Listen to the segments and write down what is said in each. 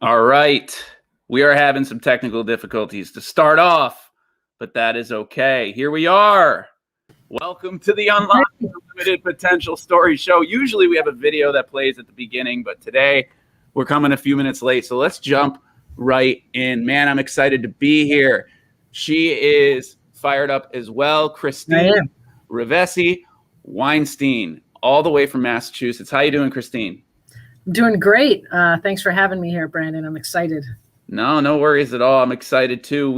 All right. We are having some technical difficulties to start off, but that is okay. Here we are. Welcome to the Unlock Your Limited Potential Story Show. Usually we have a video that plays at the beginning, but today we're coming a few minutes late. So let's jump right in. Man, I'm excited to be here. She is fired up as well. Christine Ravesi-Weinstein, all the way from Massachusetts. How you doing, Christine? I'm doing great. Thanks for having me here, Brandon. I'm excited. No worries at all. I'm excited too.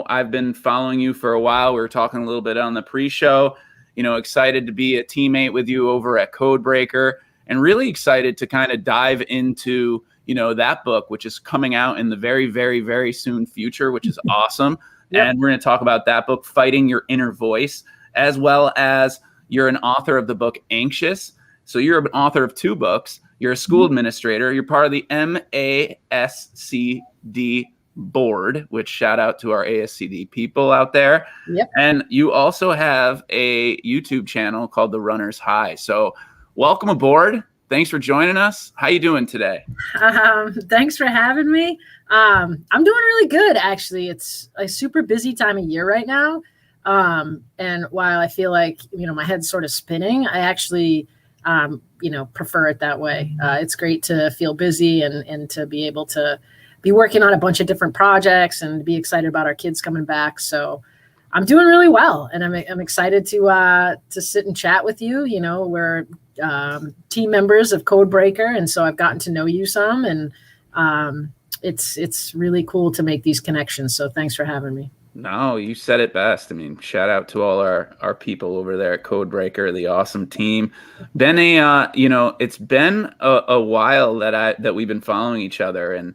I've been following you for a while. We were talking a little bit on the pre-show, excited to be a teammate with you over at CodeBreaker, and really excited to kind of dive into, that book, which is coming out in the very, very, very soon future, which is awesome. Yep. And we're going to talk about that book, Fighting Your Inner Voice, as well as you're an author of the book Anxious. So you're an author of 2 books. You're a school administrator. You're part of the MASCD board, which shout out to our ASCD people out there. Yep. And you also have a YouTube channel called The Runner's High. So welcome aboard. Thanks for joining us. How you doing today? Thanks for having me. I'm doing really good, actually. It's a super busy time of year right now. And while I feel like, my head's sort of spinning, I actually prefer it that way. It's great to feel busy and to be able to be working on a bunch of different projects and be excited about our kids coming back. So I'm doing really well, and I'm excited to sit and chat with you. We're team members of CodeBreaker, and so I've gotten to know you some, and it's really cool to make these connections. So thanks for having me. No, you said it best. I mean, shout out to all our people over there at CodeBreaker, the awesome team. It's been a while that we've been following each other, and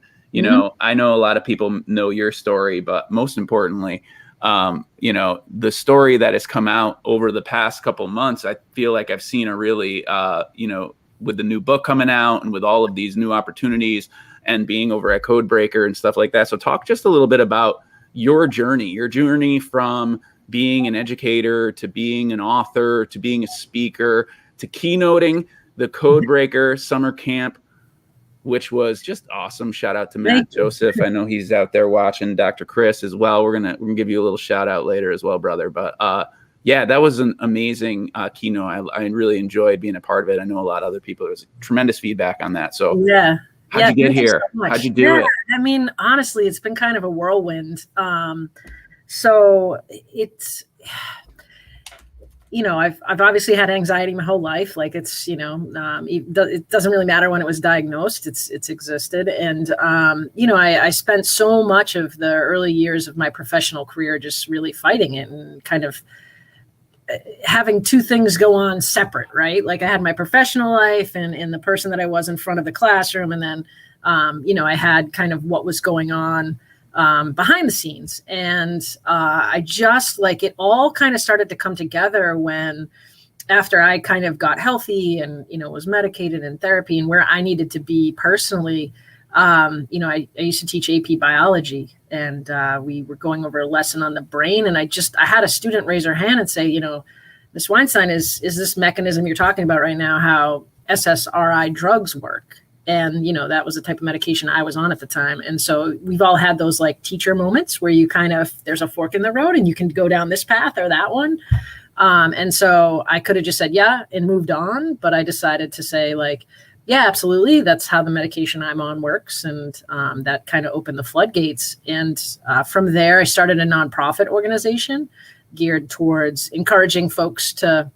I know a lot of people know your story, but most importantly, the story that has come out over the past couple months, I feel like I've seen a really, with the new book coming out and with all of these new opportunities and being over at CodeBreaker and stuff like that. So talk just a little bit about your journey from being an educator to being an author to being a speaker to keynoting the CodeBreaker summer camp, which was just awesome. Shout out to Matt Joseph. I know he's out there watching. Dr. Chris as well. We're gonna give you a little shout out later as well, brother. But yeah, that was an amazing keynote. I really enjoyed being a part of it. I know a lot of other people. There was tremendous feedback on that. So yeah. How'd you get here? So how'd you do it? I mean, honestly, it's been kind of a whirlwind. So it's, I've obviously had anxiety my whole life. Like it's, it doesn't really matter when it was diagnosed. It's existed. And, I spent so much of the early years of my professional career just really fighting it and kind of having 2 things go on separate, right? Like I had my professional life and the person that I was in front of the classroom. And then, I had kind of what was going on behind the scenes. And I just it all kind of started to come together after I kind of got healthy and, was medicated in therapy and where I needed to be personally. I used to teach AP biology, and we were going over a lesson on the brain. And I had a student raise her hand and say, Ms. Weinstein, is this mechanism you're talking about right now, how SSRI drugs work? And, that was the type of medication I was on at the time. And so we've all had those teacher moments where you there's a fork in the road and you can go down this path or that one. And so I could have just said, yeah, and moved on. But I decided to say yeah, absolutely. That's how the medication I'm on works. And that kind of opened the floodgates. And from there, I started a nonprofit organization geared towards encouraging folks to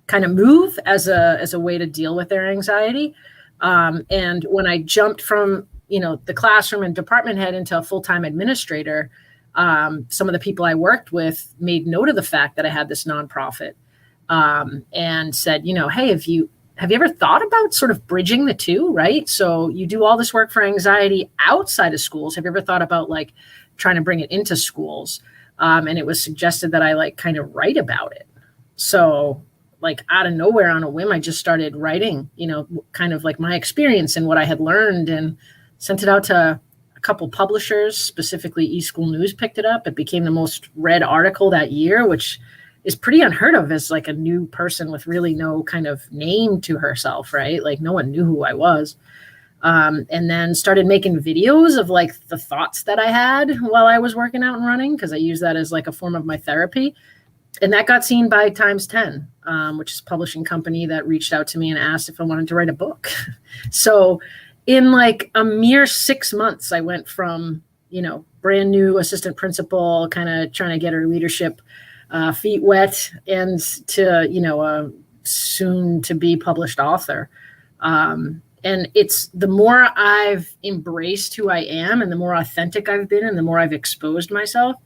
kind of move as a way to deal with their anxiety. And when I jumped from, the classroom and department head into a full-time administrator, some of the people I worked with made note of the fact that I had this nonprofit and said, hey, have you ever thought about sort of bridging the 2, right? So you do all this work for anxiety outside of schools. Have you ever thought about trying to bring it into schools? And it was suggested that I kind of write about it. So out of nowhere on a whim, I just started writing, kind of my experience and what I had learned, and sent it out to a couple publishers, specifically eSchool News picked it up. It became the most read article that year, which is pretty unheard of as a new person with really no kind of name to herself, right? No one knew who I was. And then started making videos of like the thoughts that I had while I was working out and running, because I use that as like a form of my therapy. And that got seen by Times 10, which is a publishing company that reached out to me and asked if I wanted to write a book. So in like a mere 6 months, I went from, brand new assistant principal, kind of trying to get her leadership feet wet, and to, a soon to be published author. And it's the more I've embraced who I am and the more authentic I've been and the more I've exposed myself,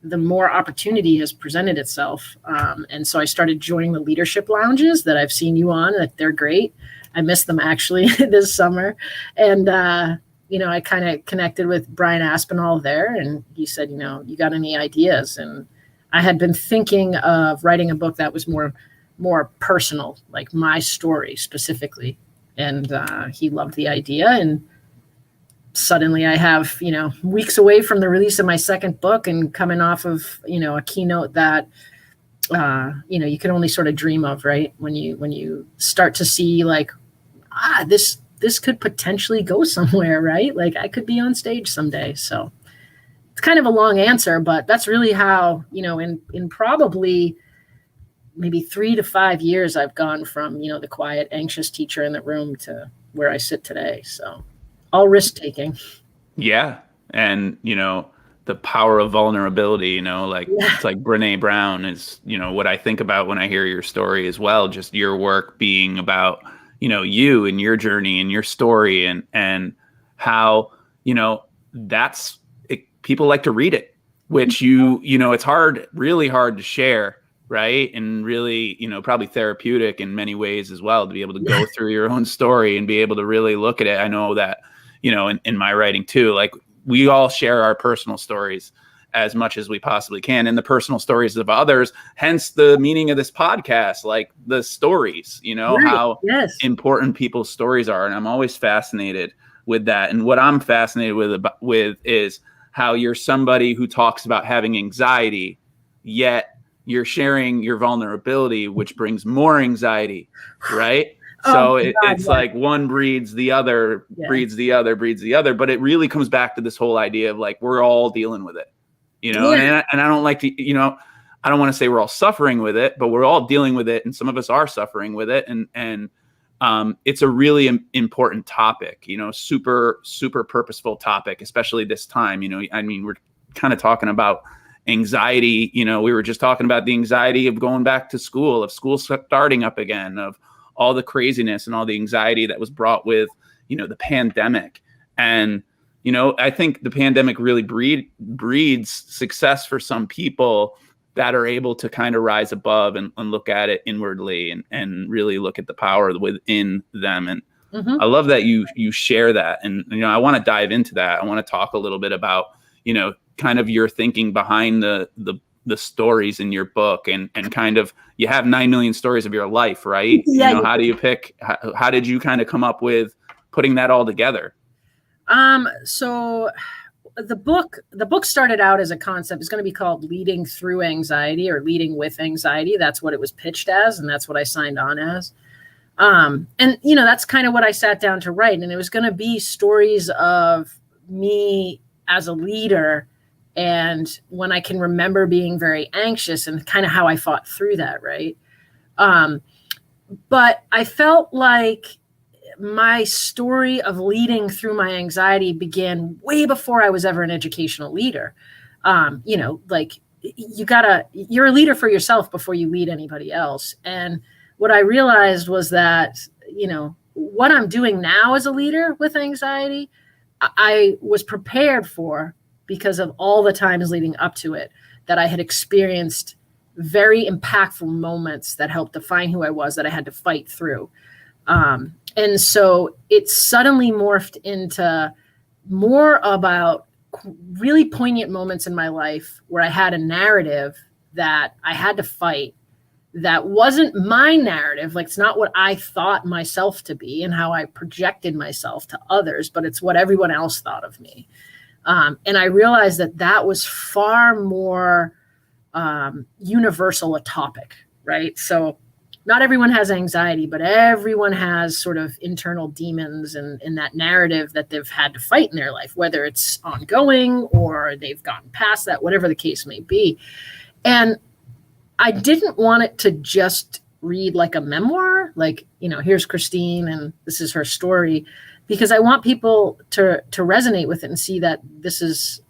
the more opportunity has presented itself. And so I started joining the leadership lounges that I've seen you on. That they're great. I missed them actually this summer. And, I kind of connected with Brian Aspinall there, and he said, you got any ideas? And I had been thinking of writing a book that was more personal, like my story specifically. And he loved the idea. And suddenly I have, weeks away from the release of my second book and coming off of, a keynote that, you can only sort of dream of, right? When you start to see like, this could potentially go somewhere, right? Like I could be on stage someday. So it's kind of a long answer, but that's really how, in probably maybe 3 to 5 years, I've gone from, the quiet, anxious teacher in the room to where I sit today. So all risk taking. Yeah. And, the power of vulnerability, It's like Brene Brown is, what I think about when I hear your story as well, just your work being about, you and your journey and your story, and how, that's it, people like to read it, which it's really hard to share. Right. And really, probably therapeutic in many ways as well, to be able to go through your own story and be able to really look at it. I know that, in my writing too, like we all share our personal stories as much as we possibly can, and the personal stories of others, hence the meaning of this podcast, like the stories, Right. how important people's stories are. And I'm always fascinated with that. And what I'm fascinated with is how you're somebody who talks about having anxiety, yet you're sharing your vulnerability, which brings more anxiety, right? So it's like one breeds the other, breeds the other, breeds the other. But it really comes back to this whole idea of like, we're all dealing with it, and I don't like to, I don't want to say we're all suffering with it, but we're all dealing with it. And some of us are suffering with it. And it's a really important topic, super, super purposeful topic, especially this time. We're kind of talking about anxiety. We were just talking about the anxiety of going back to school, of school starting up again, of all the craziness and all the anxiety that was brought with, the pandemic. And, I think the pandemic really breeds success for some people that are able to kind of rise above and look at it inwardly and really look at the power within them. And I love that you share that. And, I want to dive into that. I want to talk a little bit about, kind of your thinking behind the stories in your book, and kind of, you have 9 million stories of your life, right? Yeah. How do you pick, how did you kind of come up with putting that all together? So the book started out as a concept. It's going to be called Leading Through Anxiety, or Leading with Anxiety. That's what it was pitched as, and that's what I signed on as. And that's kind of what I sat down to write. And it was going to be stories of me as a leader, and when I can remember being very anxious, and kind of how I fought through that, right? But I felt like my story of leading through my anxiety began way before I was ever an educational leader. Like you're a leader for yourself before you lead anybody else. And what I realized was that, what I'm doing now as a leader with anxiety, I was prepared for because of all the times leading up to it that I had experienced very impactful moments that helped define who I was, that I had to fight through. And so it suddenly morphed into more about really poignant moments in my life where I had a narrative that I had to fight, that wasn't my narrative. Like, it's not what I thought myself to be and how I projected myself to others, but it's what everyone else thought of me. And I realized that was far more universal a topic, right? So not everyone has anxiety, but everyone has sort of internal demons and that narrative that they've had to fight in their life, whether it's ongoing or they've gotten past that, whatever the case may be. And I didn't want it to just read like a memoir, like, here's Christine and this is her story, because I want people to resonate with it and see that this is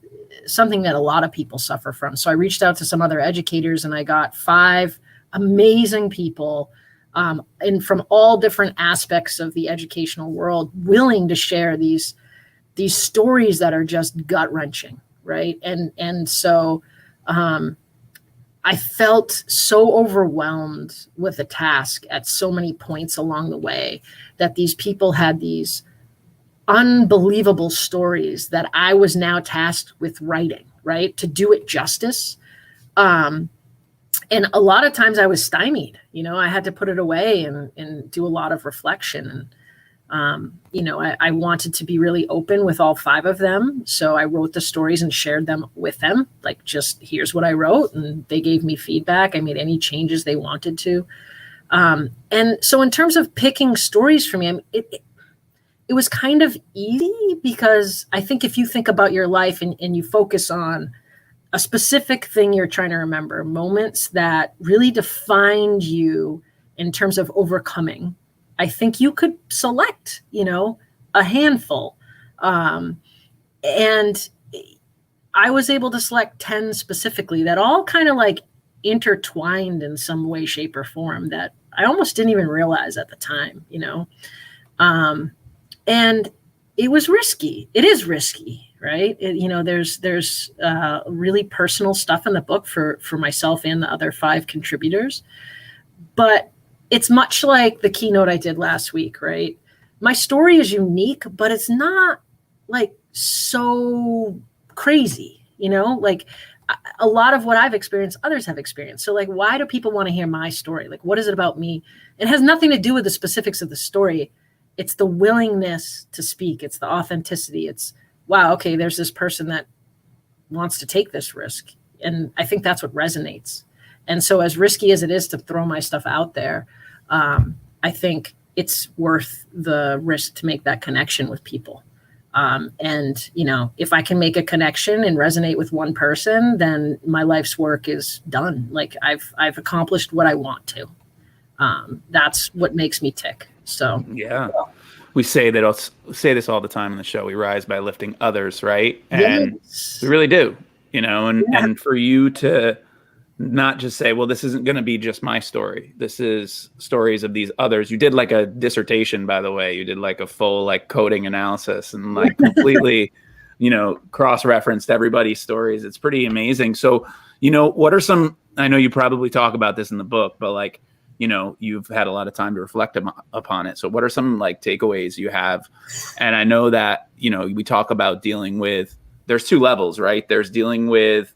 something that a lot of people suffer from. So I reached out to some other educators and I got 5 amazing people and from all different aspects of the educational world willing to share these stories that are just gut wrenching. Right. And so I felt so overwhelmed with the task at so many points along the way that these people had these unbelievable stories that I was now tasked with writing, right, to do it justice. And a lot of times I was stymied, I had to put it away and do a lot of reflection. And, I wanted to be really open with all 5 of them. So I wrote the stories and shared them with them. Like, just here's what I wrote. And they gave me feedback. I made any changes they wanted to. And so in terms of picking stories for me, it was kind of easy because I think if you think about your life and you focus on a specific thing you're trying to remember, moments that really defined you in terms of overcoming, I think you could select, a handful. And I was able to select 10 specifically that all kind of like intertwined in some way, shape, or form that I almost didn't even realize at the time, and it was risky. It is risky, right? There's really personal stuff in the book for myself and the other 5 contributors, but it's much like the keynote I did last week, right? My story is unique, but it's not like so crazy, like a lot of what I've experienced, others have experienced. So like, why do people want to hear my story? Like, what is it about me? It has nothing to do with the specifics of the story. It's the willingness to speak. It's the authenticity. It's, wow, okay, there's this person that wants to take this risk. And I think that's what resonates. And so as risky as it is to throw my stuff out there, I think it's worth the risk to make that connection with people. And, if I can make a connection and resonate with one person, then my life's work is done. Like I've accomplished what I want to. That's what makes me tick. So, yeah, we say this all the time on the show. We rise by lifting others. Right. And yes. We really do, and for you to not just say, well, this isn't going to be just my story. This is stories of these others. You did like a dissertation, by the way. You did like a full like coding analysis and like completely, cross-referenced everybody's stories. It's pretty amazing. So, what are some, I know you probably talk about this in the book, but like, you've had a lot of time to reflect upon it. So what are some like takeaways you have? And I know that, we talk about dealing with, there's 2 levels, right? There's dealing with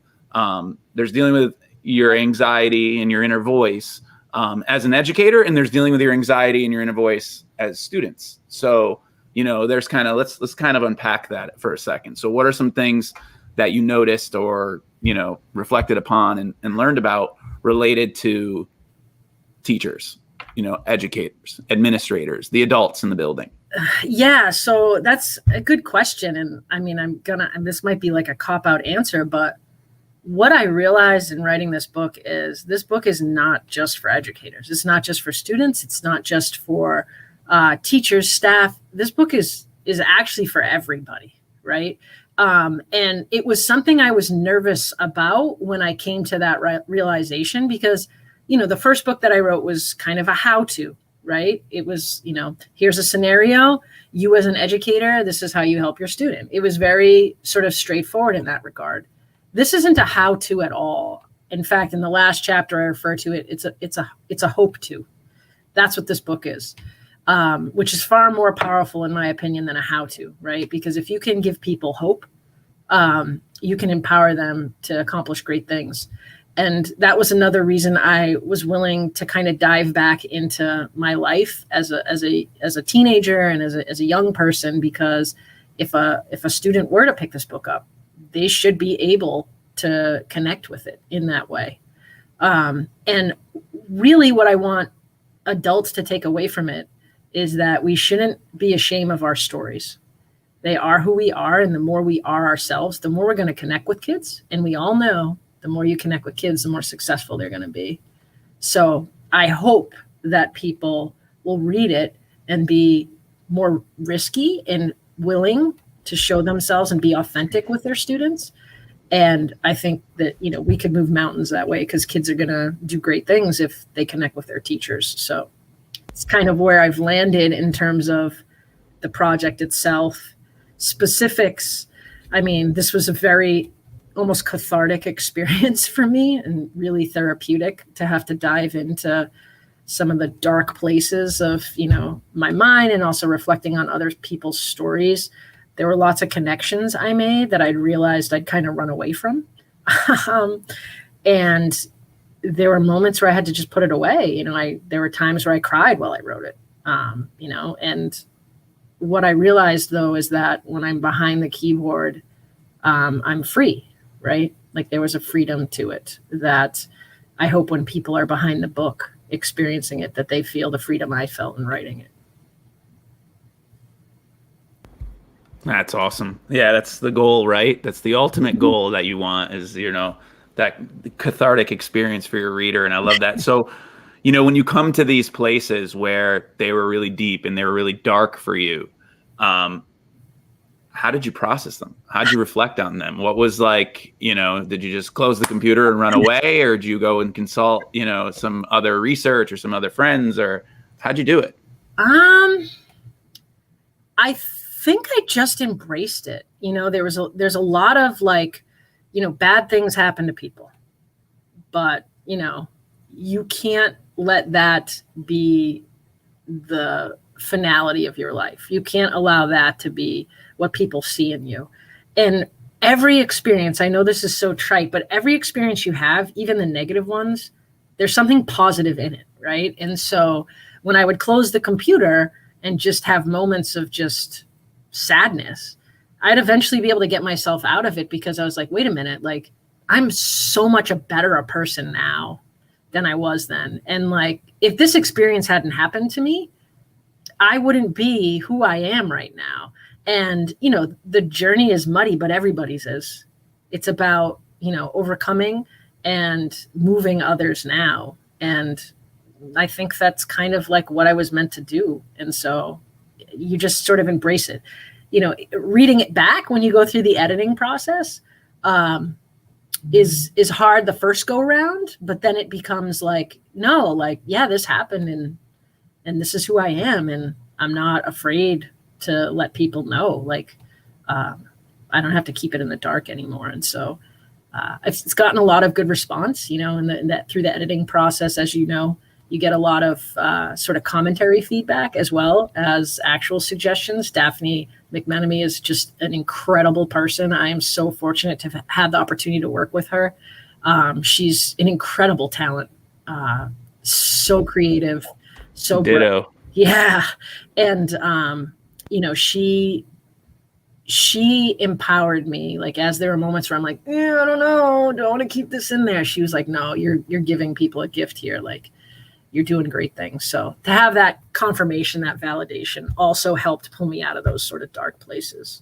your anxiety and your inner voice as an educator, and there's dealing with your anxiety and your inner voice as students. So, there's kind of, let's kind of unpack that for a second. So what are some things that you noticed or, reflected upon and learned about related to teachers, educators, administrators, the adults in the building? Yeah, so that's a good question. And I mean, this might be like a cop-out answer, but what I realized in writing this book is not just for educators. It's not just for students. It's not just for teachers, staff. This book is actually for everybody, right? And it was something I was nervous about when I came to that realization because, the first book that I wrote was kind of a how-to, right? It was, here's a scenario. You as an educator, this is how you help your student. It was very sort of straightforward in that regard. This isn't a how-to at all. In fact, in the last chapter I refer to it, it's a hope to. That's what this book is, which is far more powerful, in my opinion, than a how-to, right? Because if you can give people hope, you can empower them to accomplish great things. And that was another reason I was willing to kind of dive back into my life as a teenager and as a young person, because if a student were to pick this book up, they should be able to connect with it in that way. And really what I want adults to take away from it is that we shouldn't be ashamed of our stories. They are who we are. And the more we are ourselves, the more we're going to connect with kids. And we all know the more you connect with kids, the more successful they're going to be. So I hope that people will read it and be more risky and willing to show themselves and be authentic with their students. And I think that, we could move mountains that way, because kids are going to do great things if they connect with their teachers. So it's kind of where I've landed in terms of the project itself. Specifics, I mean, this was a very almost cathartic experience for me, and really therapeutic to have to dive into some of the dark places of, my mind, and also reflecting on other people's stories. There were lots of connections I made that I'd realized I'd kind of run away from. And there were moments where I had to just put it away. There were times where I cried while I wrote it, and what I realized, though, is that when I'm behind the keyboard, I'm free, right? Like, there was a freedom to it that I hope when people are behind the book experiencing it, that they feel the freedom I felt in writing it. That's awesome. Yeah, that's the goal, right? That's the ultimate goal that you want, is, that cathartic experience for your reader. And I love that. So, when you come to these places where they were really deep and they were really dark for you, how did you process them? How did you reflect on them? What was like, did you just close the computer and run away, or did you go and consult, some other research or some other friends, or how'd you do it? I think I just embraced it. There's a lot of bad things happen to people, but, you can't let that be the finality of your life. You can't allow that to be what people see in you. And every experience, I know this is so trite, but every experience you have, even the negative ones, there's something positive in it, right? And so when I would close the computer and just have moments of just sadness, I'd eventually be able to get myself out of it, because I was like, wait a minute, like, I'm so much a better a person now than I was then. And like, if this experience hadn't happened to me, I wouldn't be who I am right now. And, the journey is muddy, but everybody's is. It's about, overcoming and moving others now. And I think that's kind of like what I was meant to do. And so you just sort of embrace it. Reading it back when you go through the editing process is hard the first go round, but then it becomes like, no, like, yeah, this happened, and this is who I am, and I'm not afraid to let people know. Like, I don't have to keep it in the dark anymore. And so it's gotten a lot of good response, and that through the editing process, as you get a lot of sort of commentary feedback as well as actual suggestions. Daphne McMenemy is just an incredible person. I am so fortunate to have had the opportunity to work with her. She's an incredible talent, so creative, so ditto. Yeah. And, she empowered me. Like, as there were moments where I'm like, I don't know, do I want to keep this in there? She was like, no, you're giving people a gift here. Like, you're doing great things. So to have that confirmation, that validation, also helped pull me out of those sort of dark places.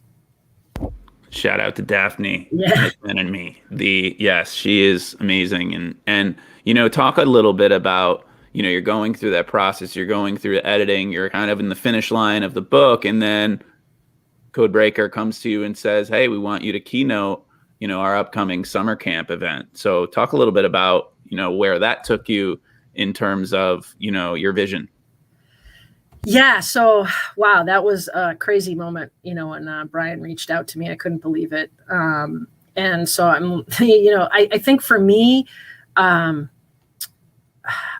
Shout out to Daphne. Yeah. And me. Yes, she is amazing. And talk a little bit about, you're going through that process, you're going through the editing, you're kind of in the finish line of the book, and then CodeBreaker comes to you and says, hey, we want you to keynote, our upcoming summer camp event. So talk a little bit about, where that took you in terms of, your vision. Yeah. So, wow, that was a crazy moment, when Brian reached out to me. I couldn't believe it. And so I'm, I think for me,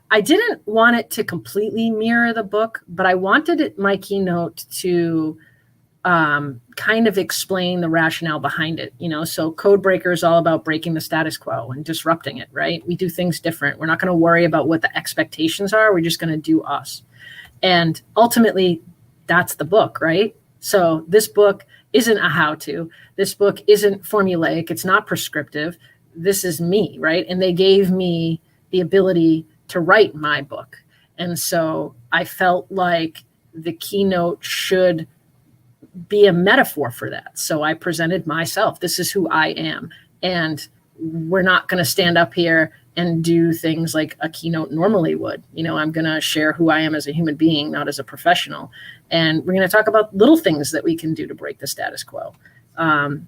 I didn't want it to completely mirror the book, but I wanted my keynote to kind of explain the rationale behind it. So CodeBreaker is all about breaking the status quo and disrupting it, right? We do things different. We're not going to worry about what the expectations are. We're just going to do us. And ultimately, that's the book, right? So this book isn't a how-to. This book isn't formulaic. It's not prescriptive. This is me, right? And they gave me the ability to write my book. And so I felt like the keynote should be a metaphor for that. So I presented myself. This is who I am. And we're not going to stand up here and do things like a keynote normally would. I'm going to share who I am as a human being, not as a professional. And we're going to talk about little things that we can do to break the status quo. And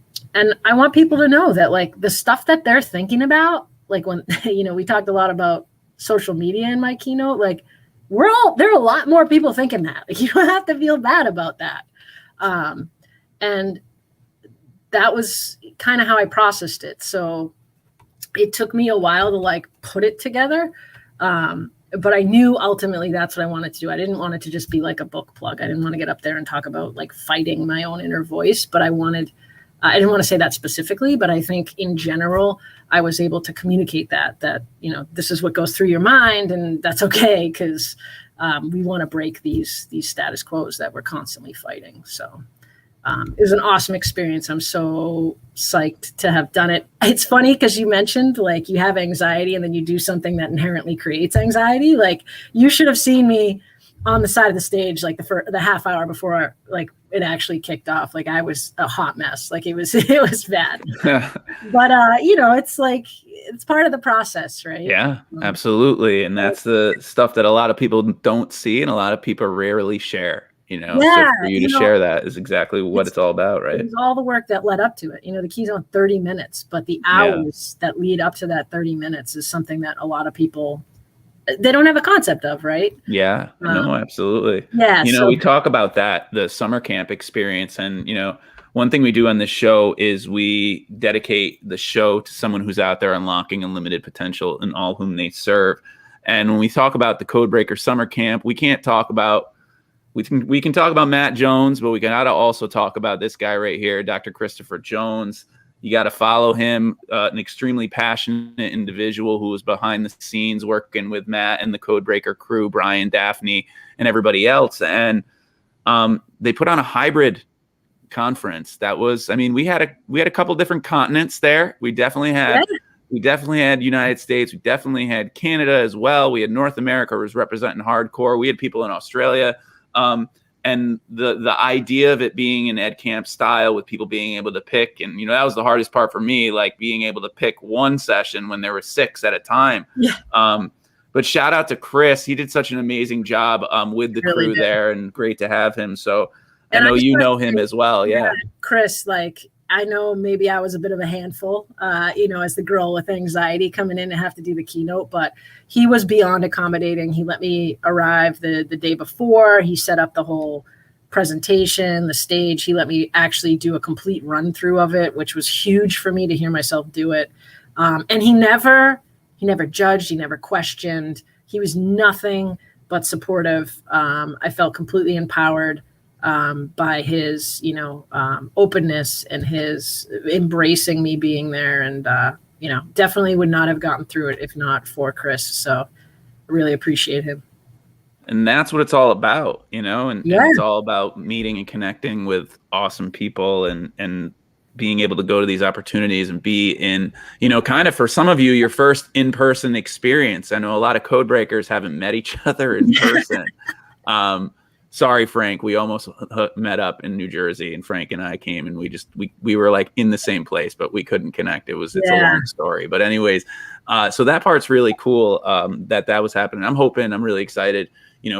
I want people to know that, like, the stuff that they're thinking about, like when, we talked a lot about social media in my keynote, like there are a lot more people thinking that. Like, you don't have to feel bad about that. And that was kind of how I processed it. So it took me a while to like put it together. But I knew ultimately that's what I wanted to do. I didn't want it to just be like a book plug. I didn't want to get up there and talk about like fighting my own inner voice, but I didn't want to say that specifically, but I think in general, I was able to communicate that, this is what goes through your mind, and that's okay, because we want to break these status quos that we're constantly fighting. So it was an awesome experience. I'm so psyched to have done it. It's funny because you mentioned like you have anxiety and then you do something that inherently creates anxiety. Like, you should have seen me on the side of the stage, like the half hour before like it actually kicked off. Like, I was a hot mess. Like, it was bad. But it's like, it's part of the process, right? Yeah, absolutely. And that's the stuff that a lot of people don't see and a lot of people rarely share. Yeah, so for you to share that is exactly what it's all about, right? It's all the work that led up to it. The key's on 30 minutes, but the hours that lead up to that 30 minutes is something that a lot of people, they don't have a concept of, right? Yeah, no, absolutely. Yeah. We talk about that, the summer camp experience. And, one thing we do on this show is we dedicate the show to someone who's out there unlocking unlimited potential in all whom they serve. And when we talk about the CodeBreaker summer camp, we can talk about Matt Jones, but we can also talk about this guy right here, Dr. Christopher Jones. You got to follow him, an extremely passionate individual who was behind the scenes working with Matt and the CodeBreaker crew, Brian, Daphne, and everybody else. And they put on a hybrid conference that was, we had a couple different continents there. We definitely had United States. We definitely had Canada as well. We had North America was representing hardcore. We had people in Australia. And the idea of it being an ed camp style with people being able to pick, and that was the hardest part for me, like being able to pick one session when there were 6 at a time. Yeah. But shout out to Chris. He did such an amazing job with the crew there, and great to have him. So I know you know him as well. Yeah. Chris, like, I know maybe I was a bit of a handful, as the girl with anxiety coming in and have to do the keynote, but he was beyond accommodating. He let me arrive the day before. He set up the whole presentation, the stage. He let me actually do a complete run through of it, which was huge for me to hear myself do it. And he never judged. He never questioned. He was nothing but supportive. I felt completely empowered by his, openness and his embracing me being there. And, definitely would not have gotten through it if not for Chris. So I really appreciate him. And that's what it's all about, and it's all about meeting and connecting with awesome people and being able to go to these opportunities and be in, kind of for some of you, your first in-person experience. I know a lot of code breakers haven't met each other in person. Sorry, Frank, we almost met up in New Jersey, and Frank and I came and we were like in the same place, but we couldn't connect. It's a long story, but anyways, so that part's really cool. That was happening. I'm really excited,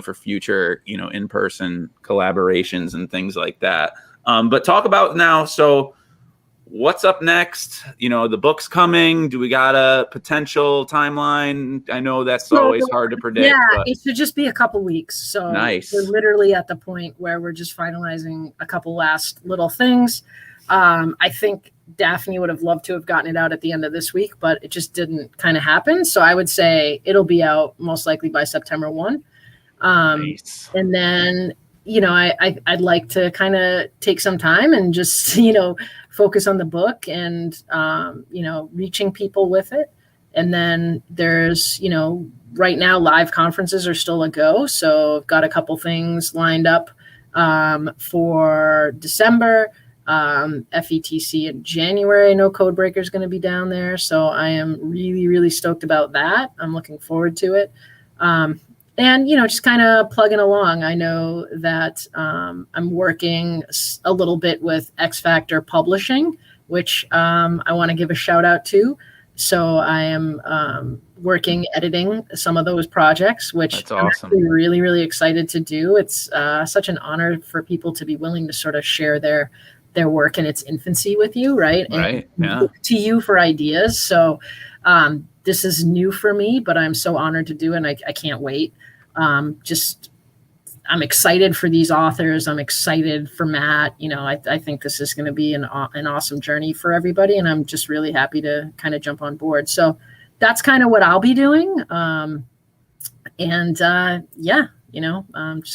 for future, in-person collaborations and things like that. But talk about now. So what's up next? The book's coming. Do we got a potential timeline? I know that's always hard to predict. Yeah, but it should just be a couple weeks. So nice. We're literally at the point where we're just finalizing a couple last little things. I think Daphne would have loved to have gotten it out at the end of this week, but it just didn't kind of happen. So I would say it'll be out most likely by September 1. Nice. And then, I'd like to kind of take some time and just, focus on the book and, reaching people with it. And then there's, right now live conferences are still a go. So I've got a couple things lined up for December, FETC in January. I know CodeBreaker is going to be down there. So I am really, really stoked about that. I'm looking forward to it. And, just kind of plugging along. I know that I'm working a little bit with X Factor Publishing, which I want to give a shout out to. So I am working, editing some of those projects, which That's I'm awesome. actually really, really excited to do. It's such an honor for people to be willing to sort of share their work in its infancy with you, right? Right. And Yeah. look to you for ideas. So this is new for me, but I'm so honored to do it, and I can't wait. I'm excited for these authors. I'm excited for Matt. I think this is going to be an awesome journey for everybody, and I'm just really happy to kind of jump on board. So that's kind of what I'll be doing. Just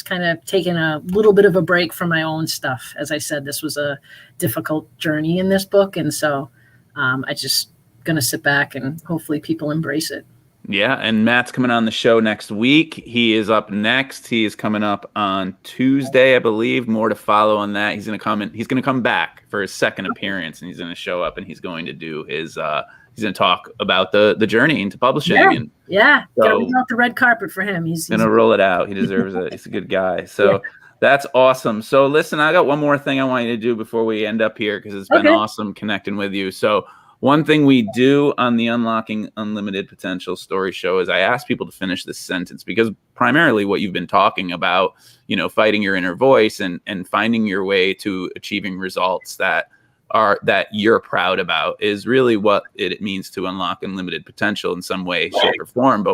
kind of taking a little bit of a break from my own stuff. As I said, this was a difficult journey in this book, and so I just going to sit back and hopefully people embrace it. Yeah, and Matt's coming on the show next week. He is up next. He is coming up on Tuesday, I believe. More to follow on that. He's going to come back for his second appearance, and he's going to show up, and he's going to do his he's going to talk about the journey into publishing. Yeah. So, gotta roll out the red carpet for him. He's going to roll it out. He deserves it. He's a good guy. So that's awesome. So listen, I got one more thing I want you to do before we end up here, because it's been awesome connecting with you. So one thing we do on the Unlocking Unlimited Potential Story Show is I ask people to finish this sentence, because primarily what you've been talking about, fighting your inner voice and finding your way to achieving results that you're proud about is really what it means to unlock unlimited potential in some way, shape, or form.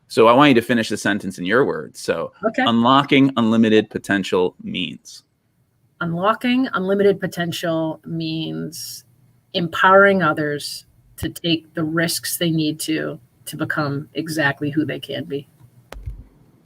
So I want you to finish the sentence in your words. So unlocking unlimited potential means. Unlocking unlimited potential means empowering others to take the risks they need to become exactly who they can be.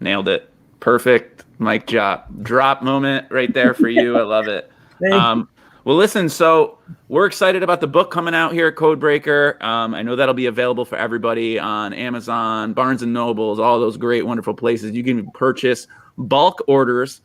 Nailed it. Perfect. Mic drop moment right there for you. I love it. Well, listen, so we're excited about the book coming out here at CodeBreaker. I know that'll be available for everybody on Amazon, Barnes & Nobles, all those great, wonderful places. You can purchase bulk orders.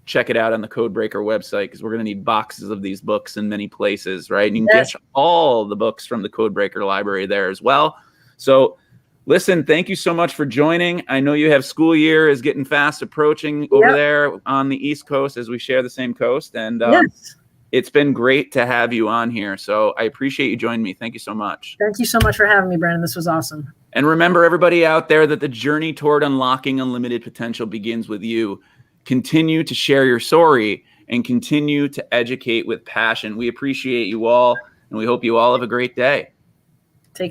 Check it out on the CodeBreaker website, because we're going to need boxes of these books in many places, right? And you can get all the books from the CodeBreaker library there as well. So listen, thank you so much for joining. I know you have school year is getting fast approaching over there on the East Coast, as we share the same coast. And it's been great to have you on here. So I appreciate you joining me. Thank you so much. Thank you so much for having me, Brandon. This was awesome. And remember, everybody out there, that the journey toward unlocking unlimited potential begins with you. Continue to share your story and continue to educate with passion. We appreciate you all, and we hope you all have a great day.